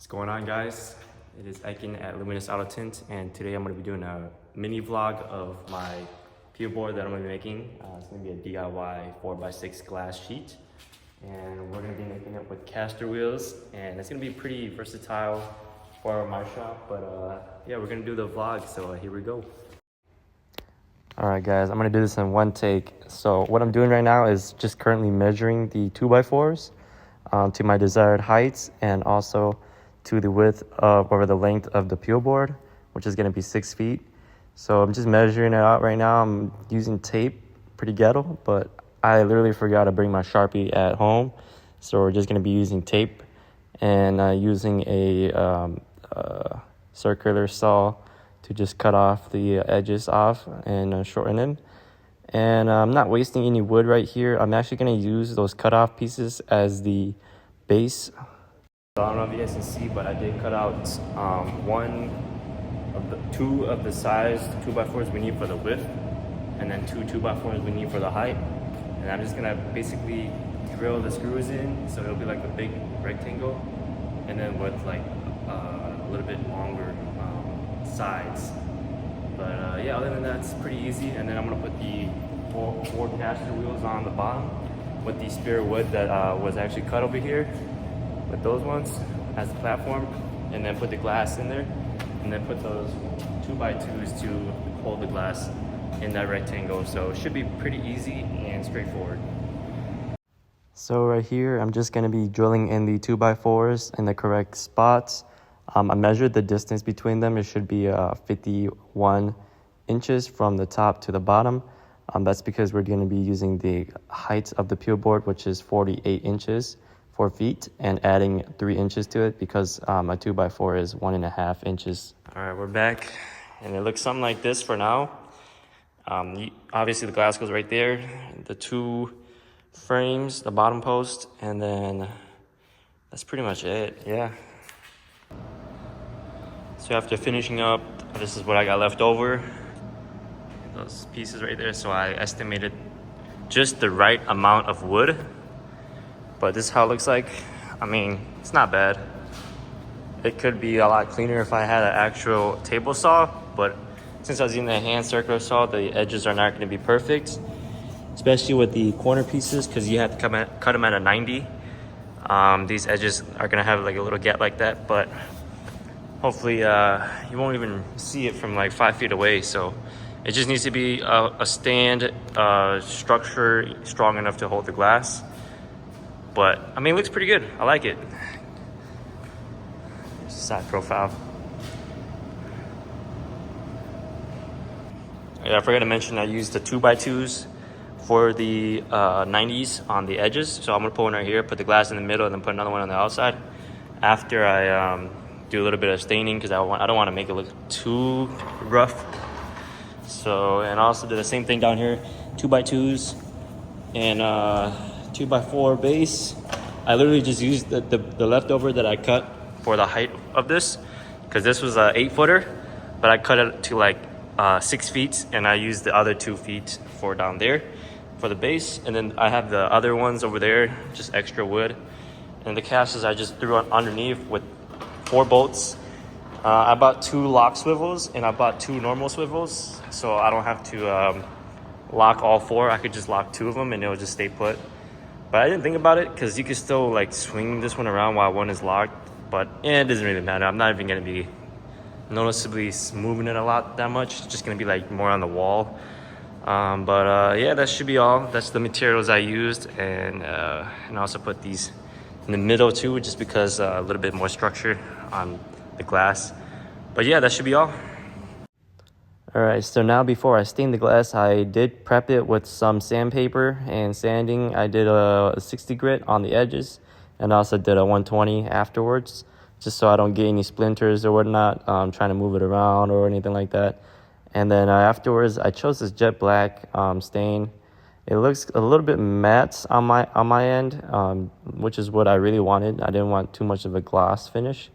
Going on, guys? It is Ekin at Luminous Auto Tint, and today I'm going to be doing a mini vlog of my peel board that I'm going to be making. It's going to be a DIY 4x6 glass sheet, and we're going to be making it with caster wheels, and it's going to be pretty versatile for my shop. But yeah, we're going to do the vlog, so here we go. Alright guys, I'm going to do this in one take. So what I'm doing right now is just currently measuring the 2x4s to my desired heights, and also to the width of, or the length of the peel board, which is going to be 6 feet. So I'm just measuring it out right now. I'm using tape, pretty ghetto, but I literally forgot to bring my Sharpie at home. So we're just going to be using tape and using a circular saw to just cut off the edges off and shorten it. And I'm not wasting any wood right here. I'm actually going to use those cut off pieces as the base. I don't know if you guys can see, but I did cut out two of the size 2x4s we need for the width, and then two 2x4s we need for the height. And I'm just gonna basically drill the screws in, so it'll be like a big rectangle, and then with like a little bit longer sides. But yeah, other than that, it's pretty easy. And then I'm gonna put the four caster wheels on the bottom with the spare wood that was actually cut over here, with those ones as the platform, and then put the glass in there, and then put those 2x2s to hold the glass in that rectangle. So it should be pretty easy and straightforward. So right here, I'm just gonna be drilling in the 2x4s in the correct spots. I measured the distance between them. It should be 51 inches from the top to the bottom. That's because we're gonna be using the height of the peel board, which is 48 inches. 4 feet, and adding 3 inches to it because a 2x4 is 1.5 inches. All right, we're back, and it looks something like this for now. Obviously the glass goes right there, the two frames, the bottom post, and then that's pretty much it. Yeah. So after finishing up, this is what I got left over. Those pieces right there. So I estimated just the right amount of wood. But this is how it looks like. I mean, it's not bad. It could be a lot cleaner if I had an actual table saw, but since I was using a hand circular saw, the edges are not going to be perfect, especially with the corner pieces, because you have to cut them at a 90. These edges are going to have like a little gap like that, but hopefully you won't even see it from like 5 feet away. So it just needs to be a stand structure strong enough to hold the glass. But I mean, it looks pretty good. I like it. Side profile. Yeah, I forgot to mention I used the 2x2s for the 90s on the edges. So I'm gonna put one right here, put the glass in the middle, and then put another one on the outside. After I do a little bit of staining, because I don't want to make it look too rough. So, and I also did the same thing down here, 2x2s and 2x4 base. I literally just used the leftover that I cut for the height of this, because this was a 8-footer, but I cut it to like 6 feet, and I used the other 2 feet for down there for the base. And then I have the other ones over there, just extra wood. And the casters I just threw on underneath with 4 bolts. I bought 2 lock swivels, and I bought 2 normal swivels, so I don't have to lock all 4. I could just lock 2 of them and it'll just stay put. But I didn't think about it, because you can still like swing this one around while one is locked. But it doesn't really matter. I'm not even gonna be noticeably moving it a lot that much. It's just gonna be like more on the wall. Yeah, that should be all. That's the materials I used, and I also put these in the middle too, just because a little bit more structure on the glass. But yeah, that should be all. All right, so now before I stain the glass, I did prep it with some sandpaper and sanding. I did a 60 grit on the edges, and also did a 120 afterwards, just so I don't get any splinters or whatnot, trying to move it around or anything like that. And then afterwards, I chose this jet black stain. It looks a little bit matte on my end, which is what I really wanted. I didn't want too much of a gloss finish.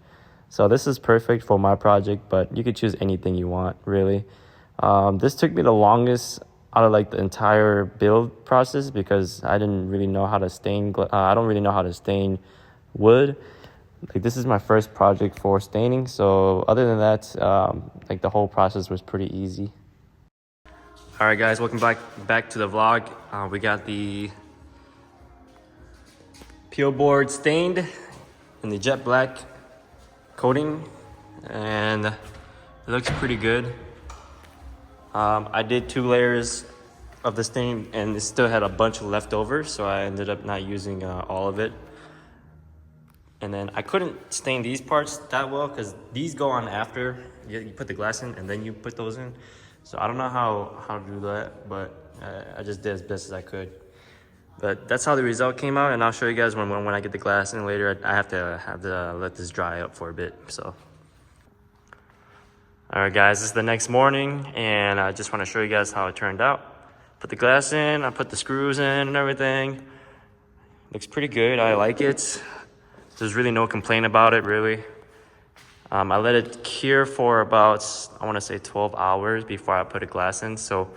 So this is perfect for my project, but you could choose anything you want, really. This took me the longest out of like the entire build process, because I didn't really know how to stain. I don't really know how to stain wood. like this is my first project for staining, so other than that, like the whole process was pretty easy. All right, guys, welcome back to the vlog. We got the peel board stained in the jet black coating, and it looks pretty good. I did 2 layers of the stain, and it still had a bunch of leftovers, so I ended up not using all of it. And then I couldn't stain these parts that well because these go on after you put the glass in and then you put those in. So I don't know how to do that, but I just did as best as I could. But that's how the result came out, and I'll show you guys when I get the glass in later. I have to let this dry up for a bit. So, all right, guys, this is the next morning, and I just want to show you guys how it turned out. Put the glass in, I put the screws in and everything. Looks pretty good. I like it. There's really no complaint about it, really. I let it cure for about, I want to say 12 hours before I put a glass in. So,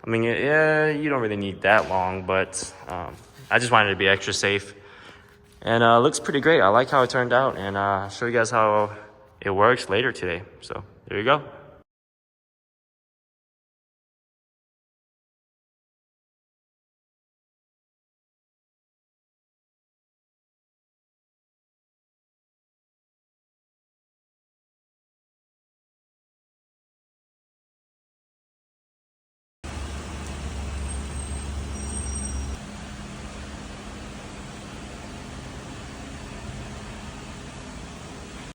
I mean, yeah, you don't really need that long, but I just wanted to be extra safe. And it looks pretty great. I like how it turned out, and I'll show you guys how it works later today. So, there you go.